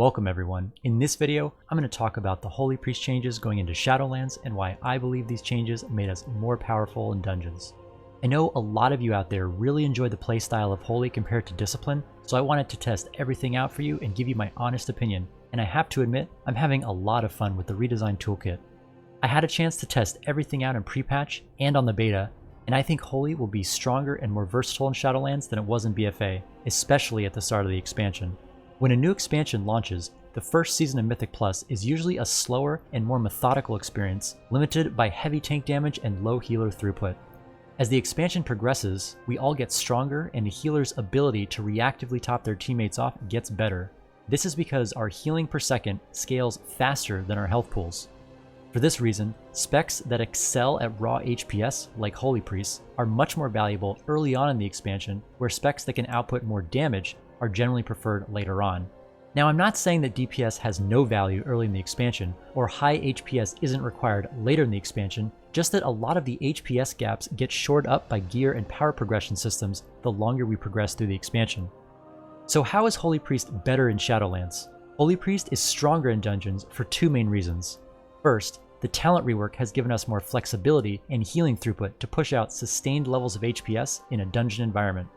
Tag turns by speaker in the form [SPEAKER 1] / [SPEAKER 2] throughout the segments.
[SPEAKER 1] Welcome everyone. In this video, I'm going to talk about the Holy Priest changes going into Shadowlands and why I believe these changes made us more powerful in dungeons. I know a lot of you out there really enjoy the playstyle of Holy compared to Discipline, so I wanted to test everything out for you and give you my honest opinion, and I have to admit, I'm having a lot of fun with the redesigned toolkit. I had a chance to test everything out in pre-patch and on the beta, and I think Holy will be stronger and more versatile in Shadowlands than it was in BFA, especially at the start of the expansion. When a new expansion launches, the first season of Mythic Plus is usually a slower and more methodical experience, limited by heavy tank damage and low healer throughput. As the expansion progresses, we all get stronger and the healer's ability to reactively top their teammates off gets better. This is because our healing per second scales faster than our health pools. For this reason, specs that excel at raw HPS, like Holy Priests, are much more valuable early on in the expansion, where specs that can output more damage are generally preferred later on. Now, I'm not saying that DPS has no value early in the expansion, or high HPS isn't required later in the expansion, just that a lot of the HPS gaps get shored up by gear and power progression systems the longer we progress through the expansion. So how is Holy Priest better in Shadowlands? Holy Priest is stronger in dungeons for two main reasons. First, the talent rework has given us more flexibility and healing throughput to push out sustained levels of HPS in a dungeon environment.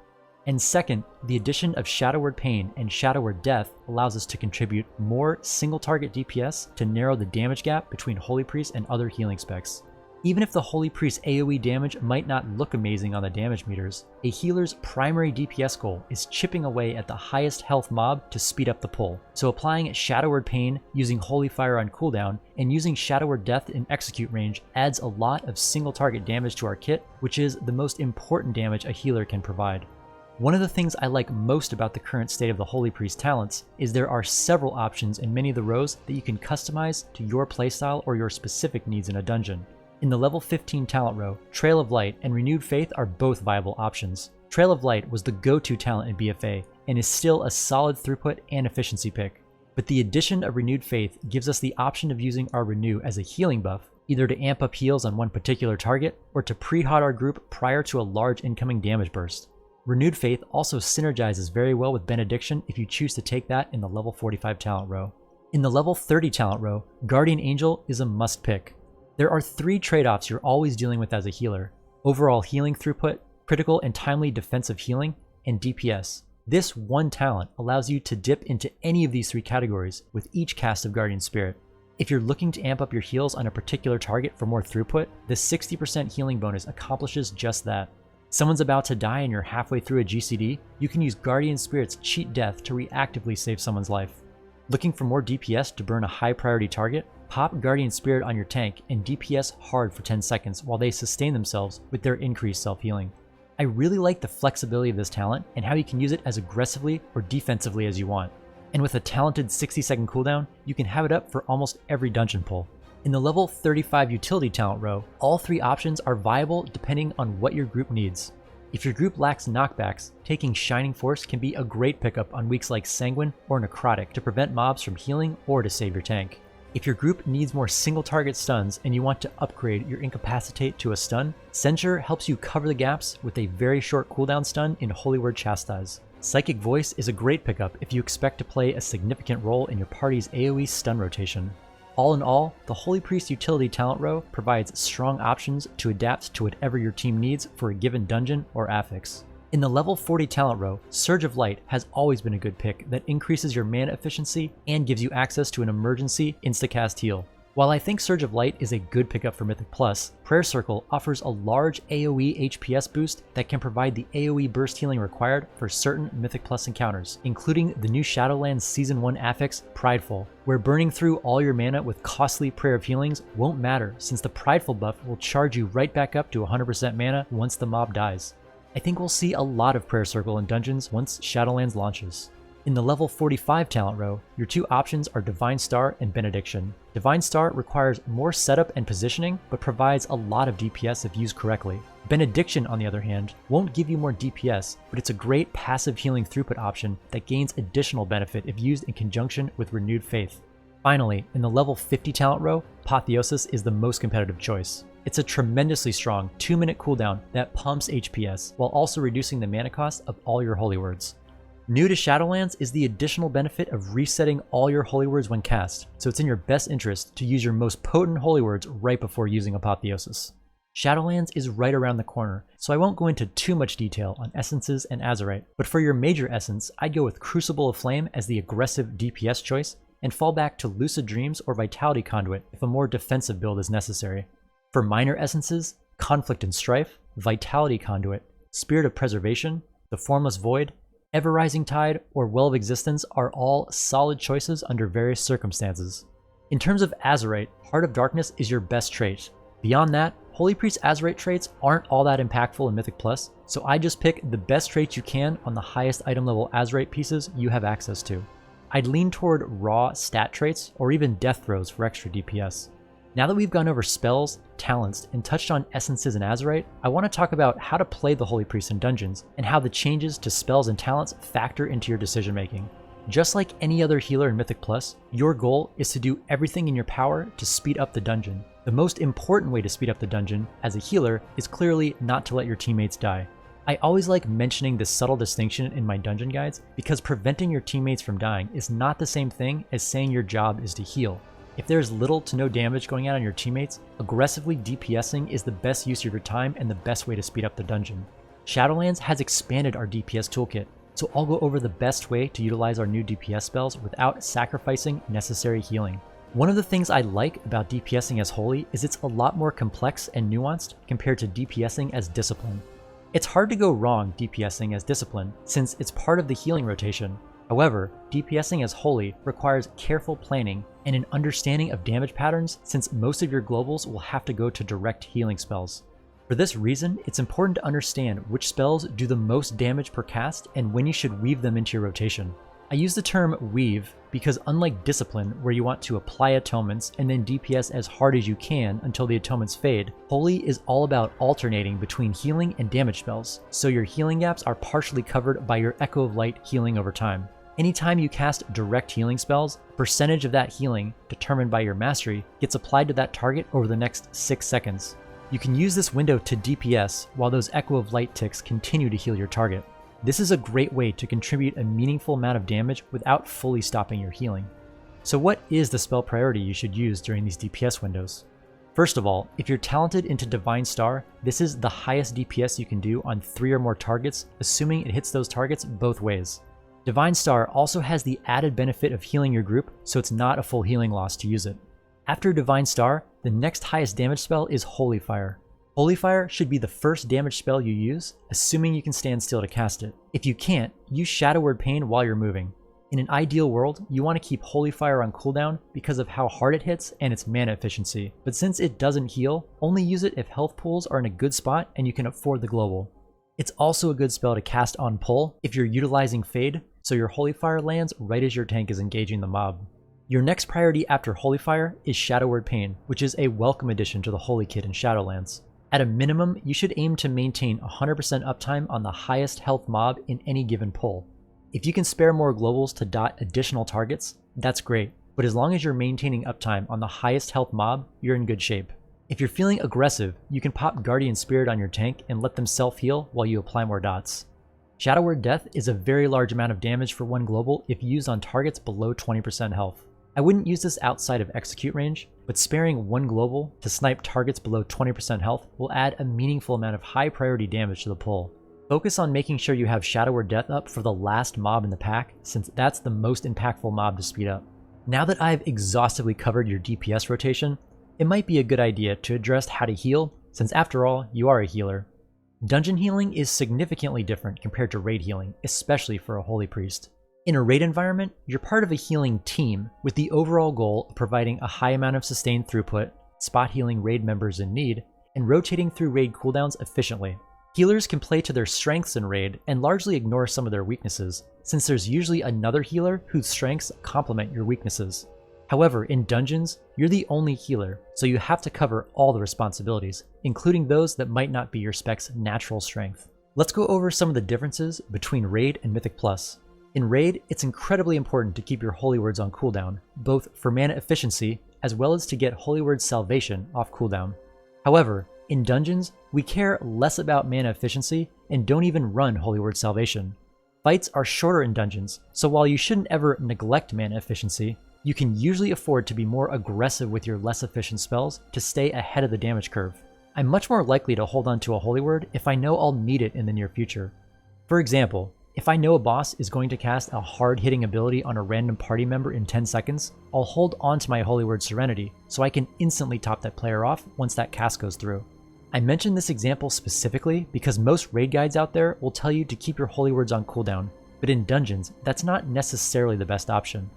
[SPEAKER 1] And second, the addition of Shadow Word Pain and Shadow Word Death allows us to contribute more single target DPS to narrow the damage gap between Holy Priest and other healing specs. Even if the Holy Priest AoE damage might not look amazing on the damage meters, a healer's primary DPS goal is chipping away at the highest health mob to speed up the pull. So applying Shadow Word Pain, using Holy Fire on cooldown, and using Shadow Word Death in execute range adds a lot of single target damage to our kit, which is the most important damage a healer can provide. One of the things I like most about the current state of the Holy Priest talents is there are several options in many of the rows that you can customize to your playstyle or your specific needs in a dungeon. In the level 15 talent row, Trail of Light and Renewed Faith are both viable options. Trail of Light was the go-to talent in BFA and is still a solid throughput and efficiency pick. But the addition of Renewed Faith gives us the option of using our Renew as a healing buff, either to amp up heals on one particular target or to pre-hot our group prior to a large incoming damage burst. Renewed Faith also synergizes very well with Benediction if you choose to take that in the level 45 talent row. In the level 30 talent row, Guardian Angel is a must pick. There are three trade-offs you're always dealing with as a healer: overall healing throughput, critical and timely defensive healing, and DPS. This one talent allows you to dip into any of these three categories with each cast of Guardian Spirit. If you're looking to amp up your heals on a particular target for more throughput, the 60% healing bonus accomplishes just that. Someone's about to die and you're halfway through a GCD, you can use Guardian Spirit's Cheat Death to reactively save someone's life. Looking for more DPS to burn a high priority target? Pop Guardian Spirit on your tank and DPS hard for 10 seconds while they sustain themselves with their increased self-healing. I really like the flexibility of this talent and how you can use it as aggressively or defensively as you want. And with a talented 60-second cooldown, you can have it up for almost every dungeon pull. In the level 35 utility talent row, all three options are viable depending on what your group needs. If your group lacks knockbacks, taking Shining Force can be a great pickup on weeks like Sanguine or Necrotic to prevent mobs from healing or to save your tank. If your group needs more single target stuns and you want to upgrade your Incapacitate to a stun, Censure helps you cover the gaps with a very short cooldown stun in Holy Word Chastise. Psychic Voice is a great pickup if you expect to play a significant role in your party's AoE stun rotation. All in all, the Holy Priest utility talent row provides strong options to adapt to whatever your team needs for a given dungeon or affix. In the level 40 talent row, Surge of Light has always been a good pick that increases your mana efficiency and gives you access to an emergency instacast heal. While I think Surge of Light is a good pickup for Mythic Plus, Prayer Circle offers a large AoE HPS boost that can provide the AoE burst healing required for certain Mythic Plus encounters, including the new Shadowlands Season 1 affix, Prideful, where burning through all your mana with costly Prayer of Healings won't matter since the Prideful buff will charge you right back up to 100% mana once the mob dies. I think we'll see a lot of Prayer Circle in dungeons once Shadowlands launches. In the level 45 talent row, your two options are Divine Star and Benediction. Divine Star requires more setup and positioning, but provides a lot of DPS if used correctly. Benediction, on the other hand, won't give you more DPS, but it's a great passive healing throughput option that gains additional benefit if used in conjunction with Renewed Faith. Finally, in the level 50 talent row, Apotheosis is the most competitive choice. It's a tremendously strong 2-minute cooldown that pumps HPS while also reducing the mana cost of all your Holy Words. New to Shadowlands is the additional benefit of resetting all your holy words when cast, so it's in your best interest to use your most potent holy words right before using Apotheosis. Shadowlands is right around the corner, so I won't go into too much detail on essences and Azerite, but for your major essence, I'd go with Crucible of Flame as the aggressive DPS choice, and fall back to Lucid Dreams or Vitality Conduit if a more defensive build is necessary. For minor essences, Conflict and Strife, Vitality Conduit, Spirit of Preservation, the Formless Void, Ever-Rising Tide, or Well of Existence are all solid choices under various circumstances. In terms of Azerite, Heart of Darkness is your best trait. Beyond that, Holy Priest Azerite traits aren't all that impactful in Mythic Plus, so I just pick the best traits you can on the highest item level Azerite pieces you have access to. I'd lean toward raw stat traits or even death throws for extra DPS. Now that we've gone over spells, talents, and touched on essences and Azerite, I want to talk about how to play the Holy Priest in dungeons, and how the changes to spells and talents factor into your decision making. Just like any other healer in Mythic Plus, your goal is to do everything in your power to speed up the dungeon. The most important way to speed up the dungeon, as a healer, is clearly not to let your teammates die. I always like mentioning this subtle distinction in my dungeon guides because preventing your teammates from dying is not the same thing as saying your job is to heal. If there is little to no damage going on your teammates, aggressively DPSing is the best use of your time and the best way to speed up the dungeon. Shadowlands has expanded our DPS toolkit, so I'll go over the best way to utilize our new DPS spells without sacrificing necessary healing. One of the things I like about DPSing as Holy is it's a lot more complex and nuanced compared to DPSing as Discipline. It's hard to go wrong DPSing as Discipline since it's part of the healing rotation. However, DPSing as Holy requires careful planning and an understanding of damage patterns since most of your globals will have to go to direct healing spells. For this reason, it's important to understand which spells do the most damage per cast and when you should weave them into your rotation. I use the term weave because unlike Discipline, where you want to apply atonements and then DPS as hard as you can until the atonements fade, Holy is all about alternating between healing and damage spells, so your healing gaps are partially covered by your Echo of Light healing over time. Anytime you cast direct healing spells, a percentage of that healing, determined by your mastery, gets applied to that target over the next 6 seconds. You can use this window to DPS while those Echo of Light ticks continue to heal your target. This is a great way to contribute a meaningful amount of damage without fully stopping your healing. So what is the spell priority you should use during these DPS windows? First of all, if you're talented into Divine Star, this is the highest DPS you can do on 3 or more targets, assuming it hits those targets both ways. Divine Star also has the added benefit of healing your group, so it's not a full healing loss to use it. After Divine Star, the next highest damage spell is Holy Fire. Holy Fire should be the first damage spell you use, assuming you can stand still to cast it. If you can't, use Shadow Word Pain while you're moving. In an ideal world, you want to keep Holy Fire on cooldown because of how hard it hits and its mana efficiency, but since it doesn't heal, only use it if health pools are in a good spot and you can afford the global. It's also a good spell to cast on pull if you're utilizing Fade, so your Holy Fire lands right as your tank is engaging the mob. Your next priority after Holy Fire is Shadow Word Pain, which is a welcome addition to the Holy Kit in Shadowlands. At a minimum, you should aim to maintain 100% uptime on the highest health mob in any given pull. If you can spare more globals to dot additional targets, that's great, but as long as you're maintaining uptime on the highest health mob, you're in good shape. If you're feeling aggressive, you can pop Guardian Spirit on your tank and let them self-heal while you apply more dots. Shadow Word Death is a very large amount of damage for one global if used on targets below 20% health. I wouldn't use this outside of execute range, but sparing one global to snipe targets below 20% health will add a meaningful amount of high priority damage to the pull. Focus on making sure you have Shadow Word Death up for the last mob in the pack, since that's the most impactful mob to speed up. Now that I've exhaustively covered your DPS rotation, it might be a good idea to address how to heal, since after all, you are a healer. Dungeon healing is significantly different compared to raid healing, especially for a Holy Priest. In a raid environment, you're part of a healing team with the overall goal of providing a high amount of sustained throughput, spot healing raid members in need, and rotating through raid cooldowns efficiently. Healers can play to their strengths in raid and largely ignore some of their weaknesses, since there's usually another healer whose strengths complement your weaknesses. However, in dungeons, you're the only healer, so you have to cover all the responsibilities, including those that might not be your spec's natural strength. Let's go over some of the differences between Raid and Mythic Plus. In Raid, it's incredibly important to keep your Holy Words on cooldown, both for mana efficiency as well as to get Holy Word Salvation off cooldown. However, in dungeons, we care less about mana efficiency and don't even run Holy Word Salvation. Fights are shorter in dungeons, so while you shouldn't ever neglect mana efficiency, you can usually afford to be more aggressive with your less efficient spells to stay ahead of the damage curve. I'm much more likely to hold on to a Holy Word if I know I'll need it in the near future. For example, if I know a boss is going to cast a hard-hitting ability on a random party member in 10 seconds, I'll hold on to my Holy Word Serenity so I can instantly top that player off once that cast goes through. I mention this example specifically because most raid guides out there will tell you to keep your Holy Words on cooldown, but in dungeons, that's not necessarily the best option.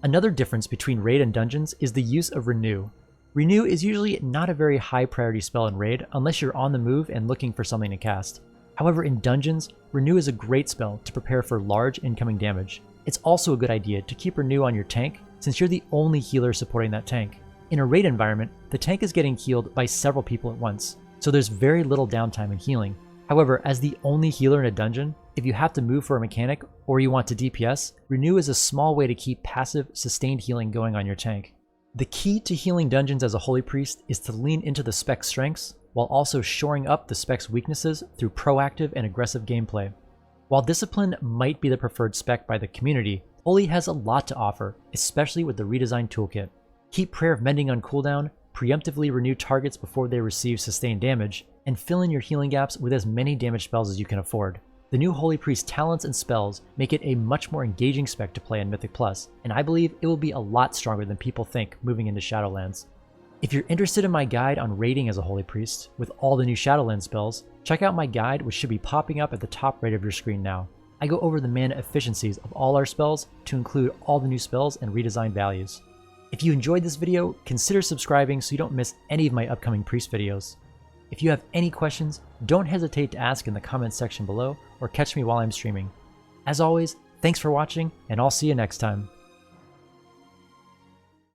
[SPEAKER 1] Another difference between raid and dungeons is the use of Renew. Renew is usually not a very high priority spell in raid unless you're on the move and looking for something to cast. However, in dungeons, Renew is a great spell to prepare for large incoming damage. It's also a good idea to keep Renew on your tank since you're the only healer supporting that tank. In a raid environment, the tank is getting healed by several people at once, so there's very little downtime in healing. However, as the only healer in a dungeon, if you have to move for a mechanic or you want to DPS, Renew is a small way to keep passive, sustained healing going on your tank. The key to healing dungeons as a Holy Priest is to lean into the spec's strengths while also shoring up the spec's weaknesses through proactive and aggressive gameplay. While Discipline might be the preferred spec by the community, Holy has a lot to offer, especially with the redesigned toolkit. Keep Prayer of Mending on cooldown, preemptively renew targets before they receive sustained damage, and fill in your healing gaps with as many damage spells as you can afford. The new Holy Priest talents and spells make it a much more engaging spec to play in Mythic Plus, and I believe it will be a lot stronger than people think moving into Shadowlands. If you're interested in my guide on raiding as a Holy Priest, with all the new Shadowlands spells, check out my guide which should be popping up at the top right of your screen now. I go over the mana efficiencies of all our spells to include all the new spells and redesigned values. If you enjoyed this video, consider subscribing so you don't miss any of my upcoming Priest videos. If you have any questions, don't hesitate to ask in the comments section below or catch me while I'm streaming. As always, thanks for watching, and I'll see you next time.